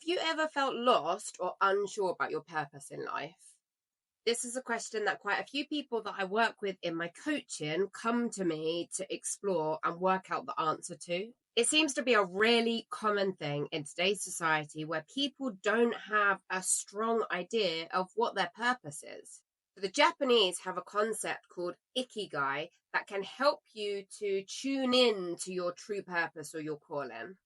Have you ever felt lost or unsure about your purpose in life? This is a question that quite a few people that I work with in my coaching come to me to explore and work out the answer to. It seems to be a really common thing in today's society where people don't have a strong idea of what their purpose is. The Japanese have a concept called Ikigai that can help you to tune in to your true purpose or your calling.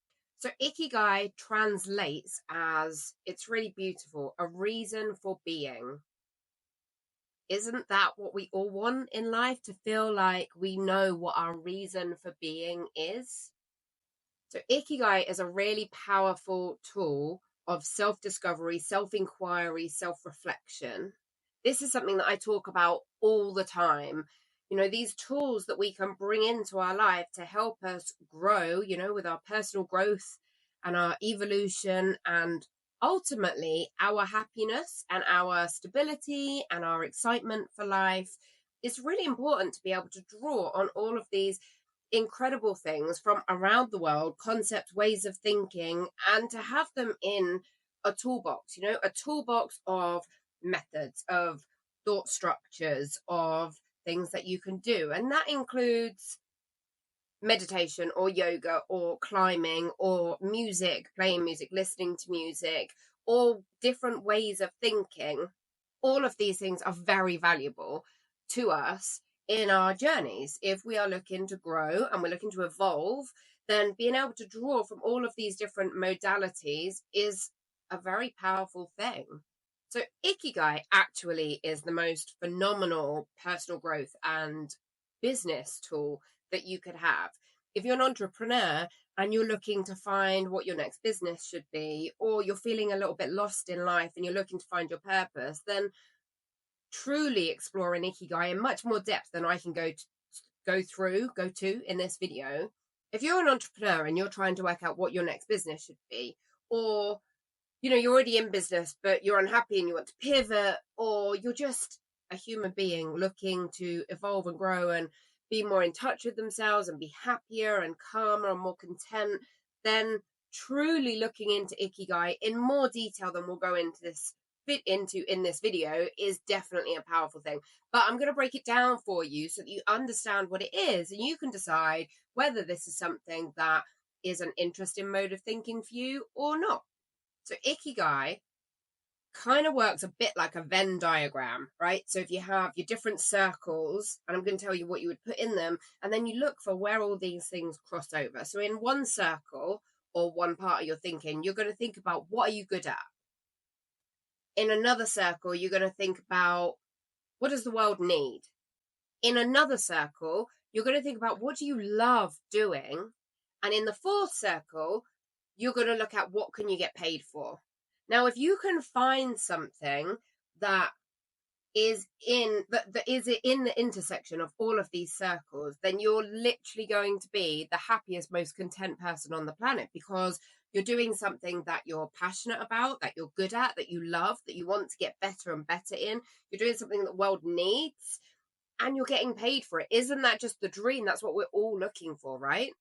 So Ikigai translates as, it's really beautiful, a reason for being. Isn't that what we all want in life? To feel like we know what our reason for being is? So Ikigai is a really powerful tool of self-discovery, self-inquiry, self-reflection. This is something that I talk about all the time. These tools that we can bring into our life to help us grow, with our personal growth and our evolution and ultimately our happiness and our stability and our excitement for life. It's really important to be able to draw on all of these incredible things from around the world, concepts, ways of thinking, and to have them in a toolbox, a toolbox of methods, of thought structures, of things that you can do. And that includes meditation or yoga or climbing or music, playing music, listening to music, or different ways of thinking. All of these things are very valuable to us in our journeys. If we are looking to grow and we're looking to evolve, then being able to draw from all of these different modalities is a very powerful thing. So Ikigai actually is the most phenomenal personal growth and business tool that you could have. If you're an entrepreneur and you're looking to find what your next business should be, or you're feeling a little bit lost in life and you're looking to find your purpose, then truly explore an Ikigai in much more depth than I can go to in this video. If you're an entrepreneur and you're trying to work out what your next business should be, or you're already in business but you're unhappy and you want to pivot, or you're just a human being looking to evolve and grow and be more in touch with themselves and be happier and calmer and more content, then truly looking into Ikigai in more detail than we'll go into in this video is definitely a powerful thing. But I'm going to break it down for you so that you understand what it is and you can decide whether this is something that is an interesting mode of thinking for you or not. So Ikigai kind of works a bit like a Venn diagram, right? So if you have your different circles, and I'm going to tell you what you would put in them, and then you look for where all these things cross over. So in one circle or one part of your thinking, you're going to think about what are you good at. In another circle, you're going to think about what does the world need. In another circle, you're going to think about what do you love doing. And in the fourth circle, you're going to look at what can you get paid for. Now, if you can find something that is in the intersection of all of these circles, then you're literally going to be the happiest, most content person on the planet, because you're doing something that you're passionate about, that you're good at, that you love, that you want to get better and better in. You're doing something that the world needs and you're getting paid for it. Isn't that just the dream? That's what we're all looking for, right?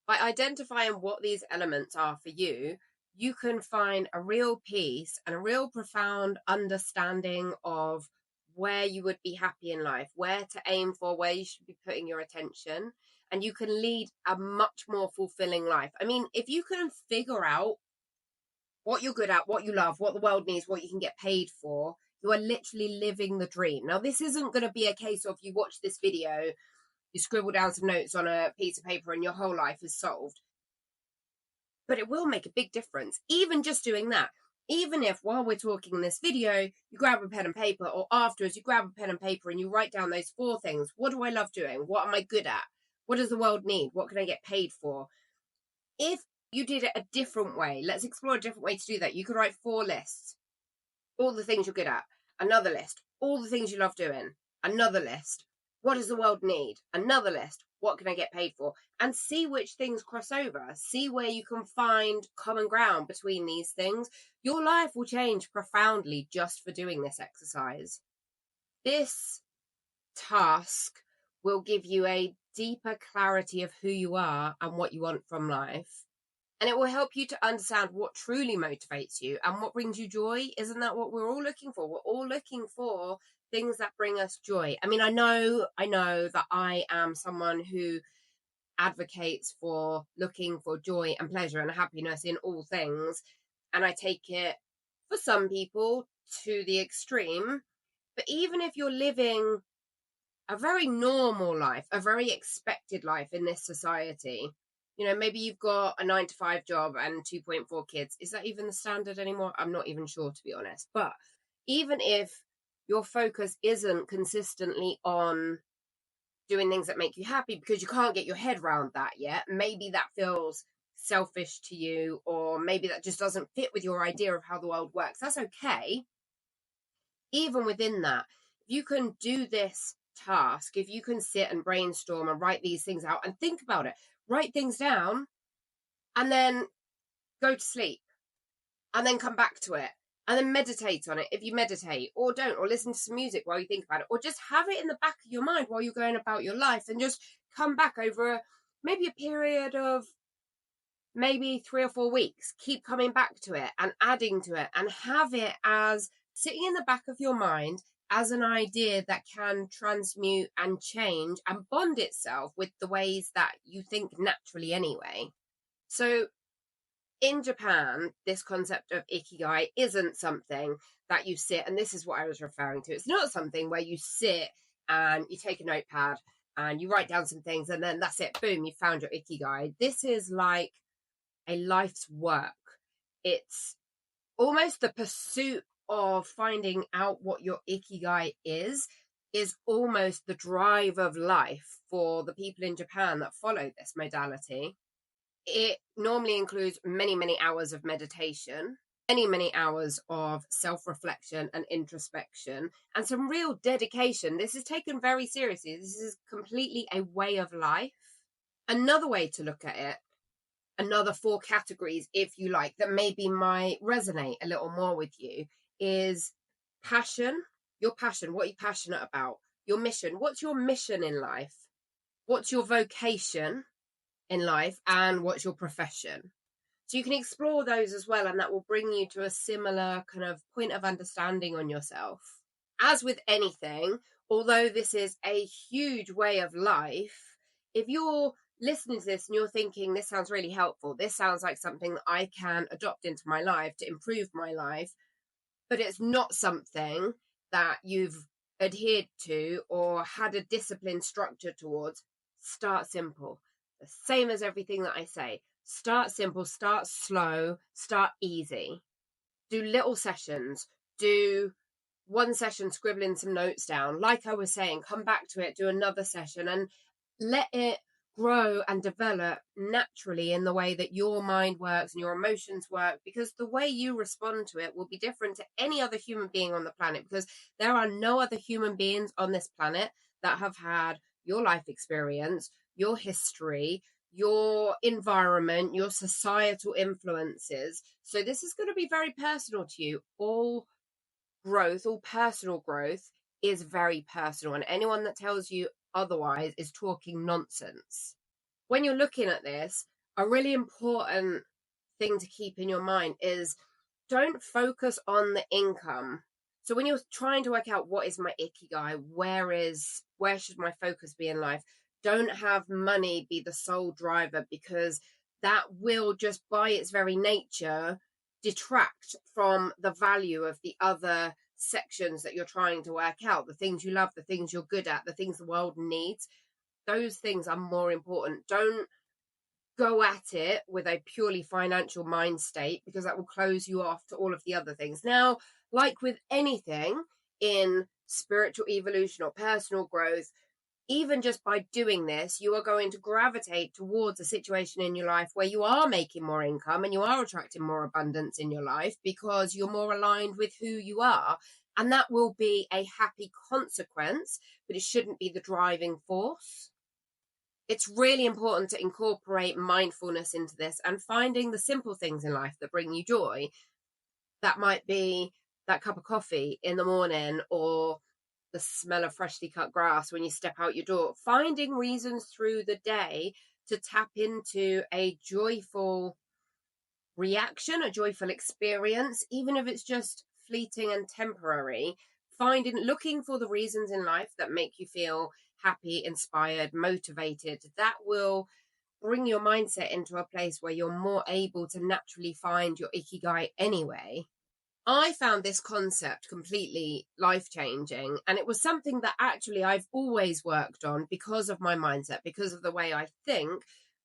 By identifying what these elements are for you, you can find a real peace and a real profound understanding of where you would be happy in life, where to aim for, where you should be putting your attention, and you can lead a much more fulfilling life. I mean, if you can figure out what you're good at, what you love, what the world needs, what you can get paid for, you are literally living the dream. Now, this isn't going to be a case of you watch this video, you scribble down some notes on a piece of paper and your whole life is solved. But it will make a big difference, even just doing that. Even if while we're talking in this video, you grab a pen and paper, or afterwards you grab a pen and paper and you write down those 4 things. What do I love doing? What am I good at? What does the world need? What can I get paid for? If you did it a different way, let's explore a different way to do that. You could write 4 lists. All the things you're good at. Another list. All the things you love doing. Another list. What does the world need? Another list. What can I get paid for? And see which things cross over. See where you can find common ground between these things. Your life will change profoundly just for doing this exercise. This task will give you a deeper clarity of who you are and what you want from life. And it will help you to understand what truly motivates you and what brings you joy. Isn't that what we're all looking for? We're all looking for things that bring us joy. I mean, I know that I am someone who advocates for looking for joy and pleasure and happiness in all things. And I take it, for some people, to the extreme. But even if you're living a very normal life, a very expected life in this society, maybe you've got a 9 to 5 job and 2.4 kids. Is that even the standard anymore? I'm not even sure, to be honest. But even if your focus isn't consistently on doing things that make you happy because you can't get your head around that yet, maybe that feels selfish to you, or maybe that just doesn't fit with your idea of how the world works. That's okay. Even within that, if you can do this task, if you can sit and brainstorm and write these things out and think about it, write things down, and then go to sleep, and then come back to it, and then meditate on it if you meditate, or don't, or listen to some music while you think about it, or just have it in the back of your mind while you're going about your life, and just come back over maybe a period of maybe 3 or 4 weeks. Keep coming back to it and adding to it, and have it as sitting in the back of your mind as an idea that can transmute and change and bond itself with the ways that you think naturally anyway. So in Japan, this concept of Ikigai isn't something that you sit, and this is what I was referring to. It's not something where you sit and you take a notepad and you write down some things and then that's it, boom, you found your Ikigai. This is like a life's work. It's almost the pursuit of finding out what your Ikigai is almost the drive of life for the people in Japan that follow this modality. It normally includes many, many hours of meditation, many, many hours of self-reflection and introspection, and some real dedication. This is taken very seriously. This is completely a way of life. Another way to look at it, another 4 categories, if you like, that maybe might resonate a little more with you, is passion. Your passion, what are you passionate about? Your mission, what's your mission in life? What's your vocation in life? And what's your profession? So you can explore those as well, and that will bring you to a similar kind of point of understanding on yourself. As with anything, although this is a huge way of life, if you're listening to this and you're thinking, this sounds really helpful, this sounds like something that I can adopt into my life to improve my life, but it's not something that you've adhered to or had a disciplined structure towards, start simple. The same as everything that I say. Start simple, start slow, start easy. Do little sessions. Do one session, scribbling some notes down. Like I was saying, come back to it, do another session, and let it grow and develop naturally in the way that your mind works and your emotions work, because the way you respond to it will be different to any other human being on the planet, because there are no other human beings on this planet that have had your life experience, your history, your environment, your societal influences. So this is going to be very personal to you. All personal growth is very personal, and anyone that tells you otherwise is talking nonsense. When you're looking at this, a really important thing to keep in your mind is don't focus on the income. So when you're trying to work out what is my Ikigai, where should my focus be in life, don't have money be the sole driver, because that will just by its very nature detract from the value of the other sections that you're trying to work out, the things you love, the things you're good at, the things the world needs. Those things are more important. Don't go at it with a purely financial mind state, because that will close you off to all of the other things. Now, like with anything in spiritual evolution or personal growth, even just by doing this, you are going to gravitate towards a situation in your life where you are making more income and you are attracting more abundance in your life, because you're more aligned with who you are. And that will be a happy consequence, but it shouldn't be the driving force. It's really important to incorporate mindfulness into this and finding the simple things in life that bring you joy. That might be that cup of coffee in the morning, or the smell of freshly cut grass when you step out your door. Finding reasons through the day to tap into a joyful reaction, a joyful experience, even if it's just fleeting and temporary. Looking for the reasons in life that make you feel happy, inspired, motivated, that will bring your mindset into a place where you're more able to naturally find your ikigai anyway. I found this concept completely life changing, and it was something that actually I've always worked on because of my mindset, because of the way I think.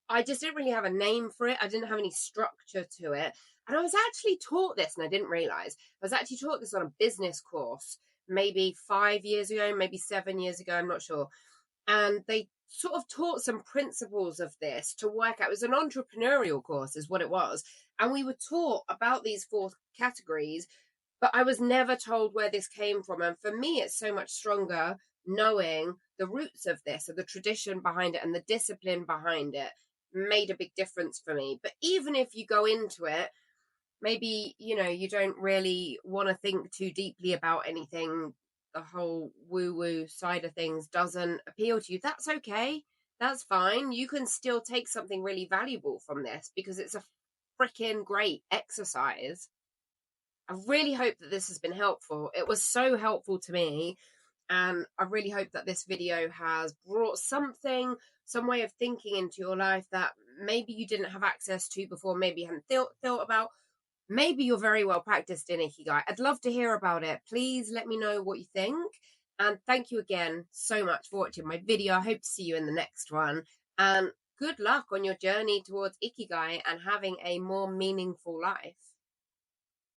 I just didn't really have a name for it, I didn't have any structure to it. And I was actually taught this, and I didn't realize I was actually taught this on a business course maybe 5 years ago, maybe 7 years ago, I'm not sure. And they sort of taught some principles of this to work out. It was an entrepreneurial course, is what it was. And we were taught about these four categories, but I was never told where this came from. And for me, it's so much stronger knowing the roots of this, or the tradition behind it and the discipline behind it made a big difference for me. But even if you go into it, maybe, you don't really want to think too deeply about anything, the whole woo-woo side of things doesn't appeal to you, that's okay. That's fine. You can still take something really valuable from this because it's a freaking great exercise. I really hope that this has been helpful. It was so helpful to me. And I really hope that this video has brought some way of thinking into your life that maybe you didn't have access to before, maybe you hadn't thought about. Maybe you're very well practiced in Ikigai. I'd love to hear about it. Please let me know what you think. And thank you again so much for watching my video. I hope to see you in the next one. And good luck on your journey towards Ikigai and having a more meaningful life.